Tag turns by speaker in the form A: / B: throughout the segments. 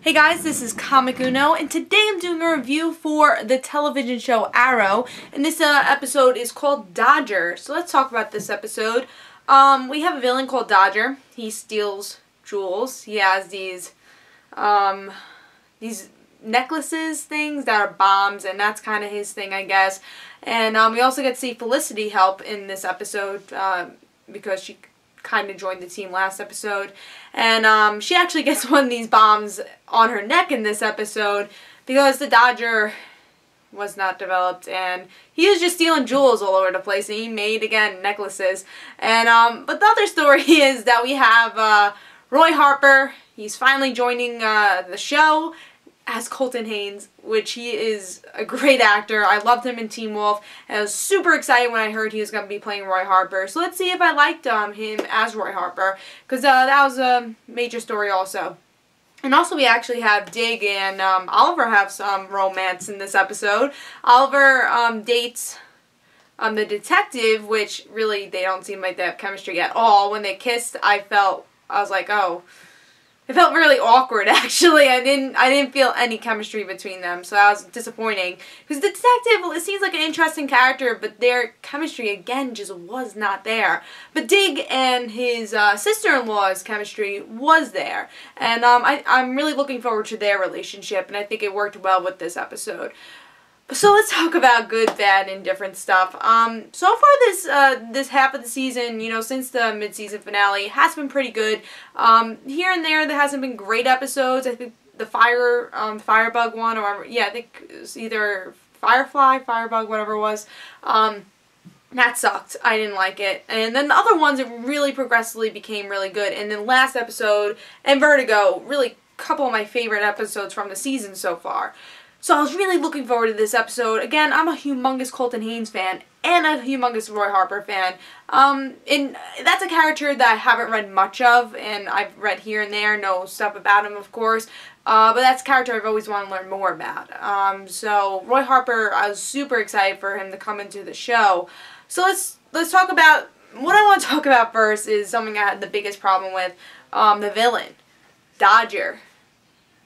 A: Hey guys, this is Comic Uno, and today I'm doing a review for the television show Arrow, and this episode is called Dodger. So let's talk about this episode. We have a villain called Dodger. He steals jewels. He has these necklaces things that are bombs, and that's kind of his thing, I guess. And we also get to see Felicity help in this episode because she kind of joined the team last episode, and she actually gets one of these bombs on her neck in this episode because the Dodger was not developed and he was just stealing jewels all over the place, and he made, again, necklaces. And but the other story is that we have Roy Harper. He's finally joining the show as Colton Haynes, which he is a great actor. I loved him in Teen Wolf, and I was super excited when I heard he was going to be playing Roy Harper. So let's see if I liked him as Roy Harper, because that was a major story also. And also we actually have Dig and Oliver have some romance in this episode. Oliver dates the detective, which really they don't seem like they have chemistry at all. When they kissed, I was like, oh. It felt really awkward, actually. I didn't feel any chemistry between them, so that was disappointing. Because the detective, it seems like an interesting character, but their chemistry, again, just was not there. But Dig and his sister-in-law's chemistry was there. And I'm really looking forward to their relationship, and I think it worked well with this episode. So let's talk about good, bad, and different stuff. So far this half of the season, you know, since the mid-season finale, has been pretty good. Here and there hasn't been great episodes. I think the Firebug one, or yeah, I think it was either Firefly, Firebug, whatever it was. That sucked. I didn't like it. And then the other ones, it really progressively became really good. And then last episode, and Vertigo, really a couple of my favorite episodes from the season so far. So I was really looking forward to this episode. Again, I'm a humongous Colton Haynes fan and a humongous Roy Harper fan. And that's a character that I haven't read much of, and I've read here and there, know stuff about him, of course. But that's a character I've always wanted to learn more about. So Roy Harper, I was super excited for him to come into the show. So let's talk about, what I want to talk about first is something I had the biggest problem with, the villain, Dodger.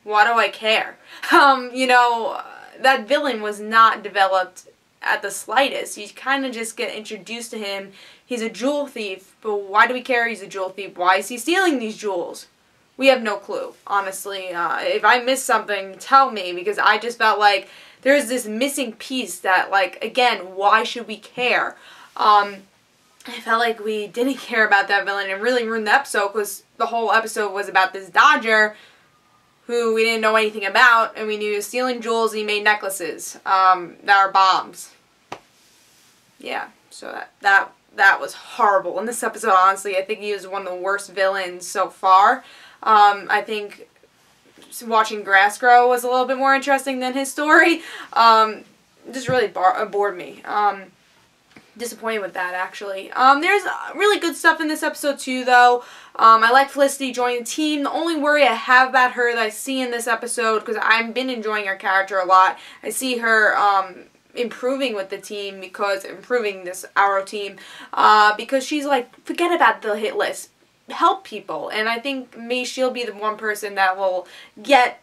A: Why do I care? You know, that villain was not developed at the slightest. You kind of just get introduced to him. He's a jewel thief, but why do we care he's a jewel thief? Why is he stealing these jewels? We have no clue, honestly. If I missed something, tell me, because I just felt like there's this missing piece that, like, again, why should we care? I felt like we didn't care about that villain. It really ruined the episode, because the whole episode was about this Dodger who we didn't know anything about, and we knew he was stealing jewels and he made necklaces that are bombs. Yeah, so that was horrible. In this episode, honestly, I think he was one of the worst villains so far. I think watching grass grow was a little bit more interesting than his story. Just really bored me. Disappointed with that, actually. There's really good stuff in this episode too, though. I like Felicity joining the team. The only worry I have about her that I see in this episode, because I've been enjoying her character a lot, I see her improving with the team, improving this Arrow team, because she's like, forget about the hit list, help people. And I think maybe she'll be the one person that will get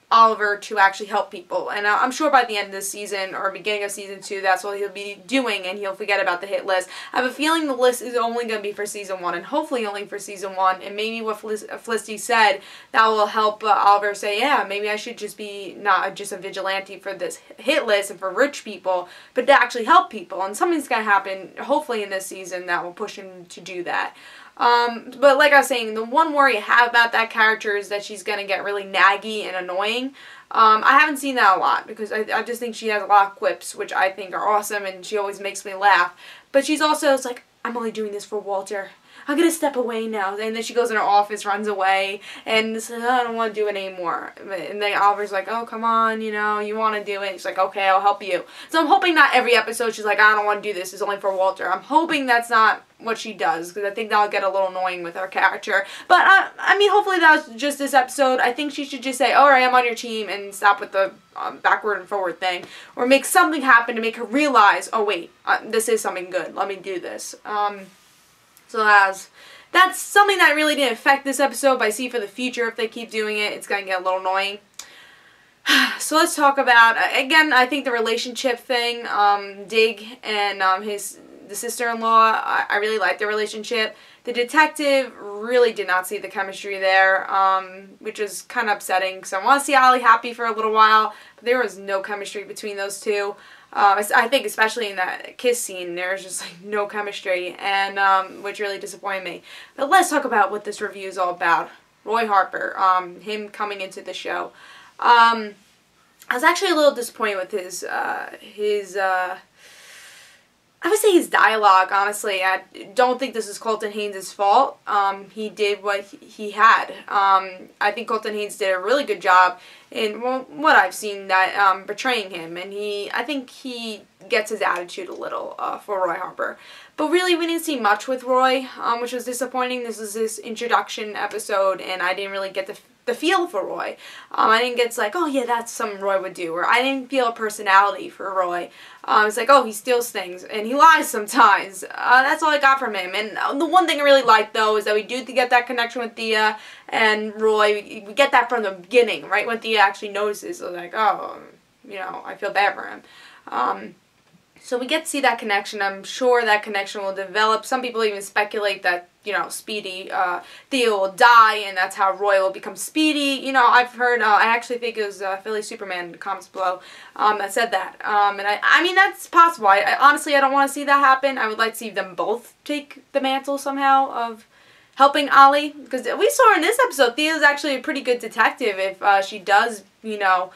A: Oliver to actually help people, and I'm sure by the end of this season or beginning of season 2 that's what he'll be doing, and he'll forget about the hit list. I have a feeling the list is only going to be for season 1, and hopefully only for season 1, and maybe what Felicity said, that will help Oliver say, yeah, maybe I should just be not just a vigilante for this hit list and for rich people, but to actually help people. And something's going to happen hopefully in this season that will push him to do that. But like I was saying, the one worry I have about that character is that she's going to get really naggy and annoying. I haven't seen that a lot, because I just think she has a lot of quips, which I think are awesome, and she always makes me laugh. But she's also, it's like, I'm only doing this for Walter. I'm going to step away now. And then she goes in her office, runs away, and says, oh, I don't want to do it anymore. And then Oliver's like, oh, come on, you know, you want to do it. She's like, okay, I'll help you. So I'm hoping not every episode she's like, I don't want to do this. It's only for Walter. I'm hoping that's not what she does, because I think that'll get a little annoying with her character. But, I mean, hopefully that was just this episode. I think she should just say, alright, I'm on your team, and stop with the backward and forward thing. Or make something happen to make her realize, oh, wait, this is something good. Let me do this. So that was that's something that really didn't affect this episode, but I see for the future if they keep doing it, it's going to get a little annoying. So let's talk about, again, I think the relationship thing, Dig and the sister-in-law, I really like their relationship. The detective really did not see the chemistry there, which is kind of upsetting, because I want to see Ollie happy for a little while, but there was no chemistry between those two. I think especially in that kiss scene, there's just like no chemistry, and which really disappointed me. But let's talk about what this review is all about. Roy Harper, him coming into the show. I was actually a little disappointed with his I would say his dialogue, honestly. I don't think this is Colton Haynes' fault. He did what he had. I think Colton Haynes did a really good job in, well, what I've seen, that portraying him. And I think he gets his attitude a little for Roy Harper. But really, we didn't see much with Roy, which was disappointing. This is his introduction episode, and I didn't really get the feel for Roy. I didn't get, like, oh yeah, that's something Roy would do, or I didn't feel a personality for Roy. It's like, oh, he steals things, and he lies sometimes. That's all I got from him. And the one thing I really liked, though, is that we do get that connection with Thea and Roy. We get that from the beginning, right, when Thea actually notices, so like, oh, you know, I feel bad for him. So we get to see that connection. I'm sure that connection will develop. Some people even speculate that, you know, Speedy, Thea will die, and that's how Roy will become Speedy. You know, I've heard, I actually think it was Philly Superman, the comments below, that said that. And I mean, that's possible. Honestly, I don't want to see that happen. I would like to see them both take the mantle somehow of helping Ollie. Because we saw in this episode, Thea's actually a pretty good detective if she does, you know,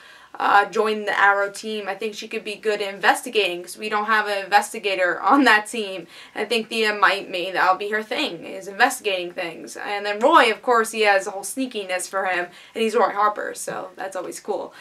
A: join the Arrow team. I think she could be good at investigating, because we don't have an investigator on that team. I think Thea maybe that'll be her thing, is investigating things. And then Roy, of course, he has a whole sneakiness for him, and he's Roy Harper, so that's always cool.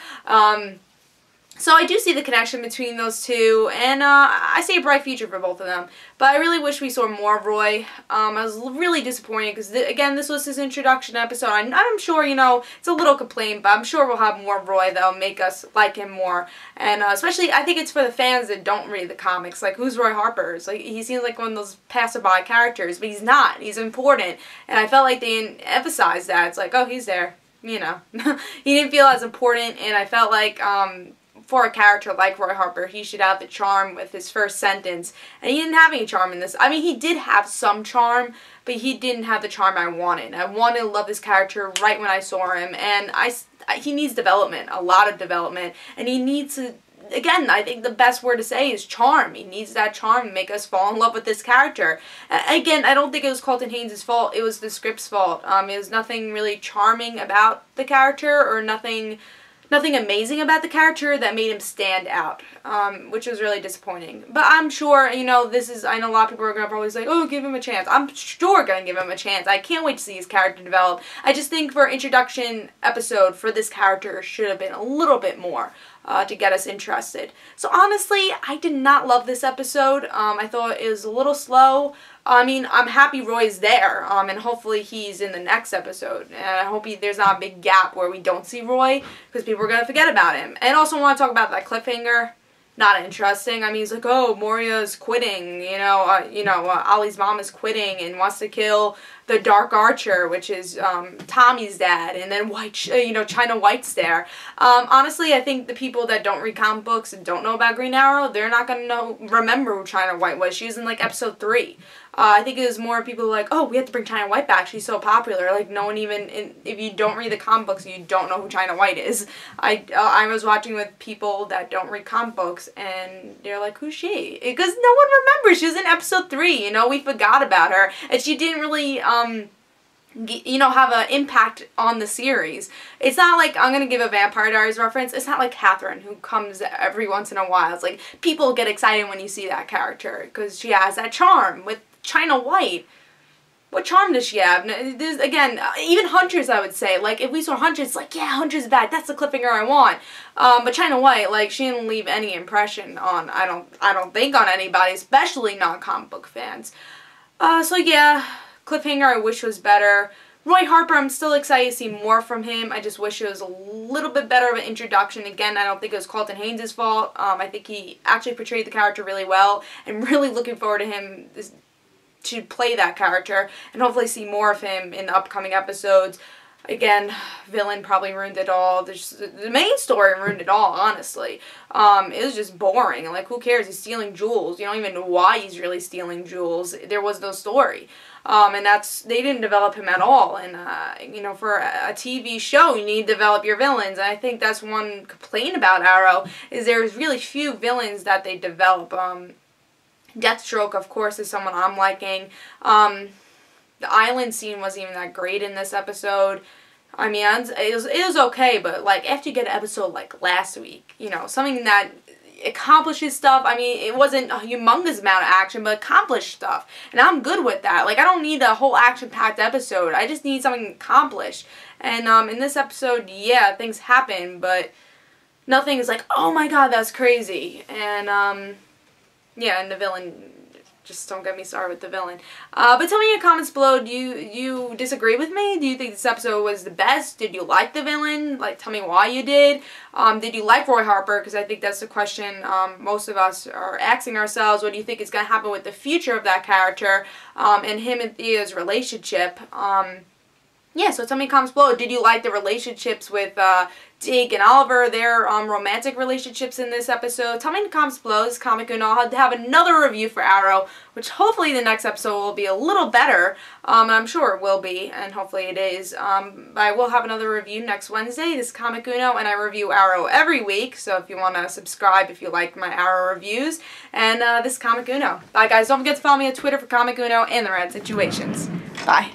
A: So I do see the connection between those two, and I see a bright future for both of them. But I really wish we saw more of Roy. I was really disappointed because, again, this was his introduction episode. I'm sure, you know, it's a little complaint, but I'm sure we'll have more of Roy that'll make us like him more. And especially, I think it's for the fans that don't read the comics. Like, who's Roy Harper? It's like, he seems like one of those passerby characters, but he's not. He's important. And I felt like they didn't emphasize that. It's like, oh, he's there. You know. He didn't feel as important, and I felt like for a character like Roy Harper, he should have the charm with his first sentence. And he didn't have any charm in this. I mean, he did have some charm, but he didn't have the charm I wanted. I wanted to love this character right when I saw him. And he needs development, a lot of development. And he needs to, again, I think the best word to say is charm. He needs that charm to make us fall in love with this character. Again, I don't think it was Colton Haynes' fault. It was the script's fault. It was nothing really charming about the character, or nothing amazing about the character that made him stand out, which was really disappointing. But I'm sure, you know, I know a lot of people are going to probably say, oh, give him a chance. I'm sure going to give him a chance. I can't wait to see his character develop. I just think for introduction episode for this character should have been a little bit more to get us interested. So honestly, I did not love this episode. I thought it was a little slow. I mean, I'm happy Roy's there, and hopefully he's in the next episode. And I hope there's not a big gap where we don't see Roy, because people are going to forget about him. And also want to talk about that cliffhanger. Not interesting. I mean, he's like, oh, Moria's quitting, Ollie's mom is quitting and wants to kill the Dark Archer, which is Tommy's dad, and then China White's there. Honestly, I think the people that don't read comic books and don't know about Green Arrow, they're not going to remember who China White was. She was in, like, episode 3. I think it was more people like, oh, we have to bring China White back. She's so popular. Like, no one even, if you don't read the comic books, you don't know who China White is. I was watching with people that don't read comic books, and they're like, who's she? Because no one remembers. She was in episode 3. You know, we forgot about her. And she didn't really, have an impact on the series. It's not like, I'm going to give a Vampire Diaries reference, it's not like Catherine, who comes every once in a while. It's like, people get excited when you see that character, because she has that charm. With China White, what charm does she have? There's, again, even Huntress, I would say. Like, if we saw Huntress, it's like, yeah, Huntress is back. That's the cliffhanger I want. But China White, like, she didn't leave any impression on, I don't think, on anybody, especially non-comic book fans. So yeah, cliffhanger I wish was better. Roy Harper, I'm still excited to see more from him. I just wish it was a little bit better of an introduction. Again, I don't think it was Colton Haynes' fault. I think he actually portrayed the character really well. I'm really looking forward to him to play that character, and hopefully see more of him in the upcoming episodes. Again, villain probably ruined it all. The main story ruined it all, honestly. It was just boring. Like, who cares? He's stealing jewels. You don't even know why he's really stealing jewels. There was no story. And they didn't develop him at all. And, you know, for a TV show, you need to develop your villains. And I think that's one complaint about Arrow, is there's really few villains that they develop. Deathstroke, of course, is someone I'm liking. The island scene wasn't even that great in this episode. I mean, it was okay, but, like, after you get an episode like last week, you know, something that accomplishes stuff. I mean, it wasn't a humongous amount of action, but accomplished stuff. And I'm good with that. Like, I don't need a whole action-packed episode. I just need something accomplished. And in this episode, yeah, things happen, but nothing is like, oh my god, that's crazy. And, yeah, and the villain... Just don't get me started with the villain. But tell me in the comments below, do you disagree with me? Do you think this episode was the best? Did you like the villain? Like, tell me why you did. Did you like Roy Harper? Because I think that's the question most of us are asking ourselves. What do you think is going to happen with the future of that character and him and Thea's relationship? Yeah, so tell me in the comments below, did you like the relationships with Dig and Oliver, their romantic relationships in this episode? Tell me in the comments below. This is Comic Uno. I'll have another review for Arrow, which hopefully the next episode will be a little better. And I'm sure it will be, and hopefully it is. But I will have another review next Wednesday. This is Comic Uno, and I review Arrow every week, so if you want to subscribe if you like my Arrow reviews. And this is Comic Uno. Bye, guys. Don't forget to follow me on Twitter for Comic Uno and the Rad Situations. Bye.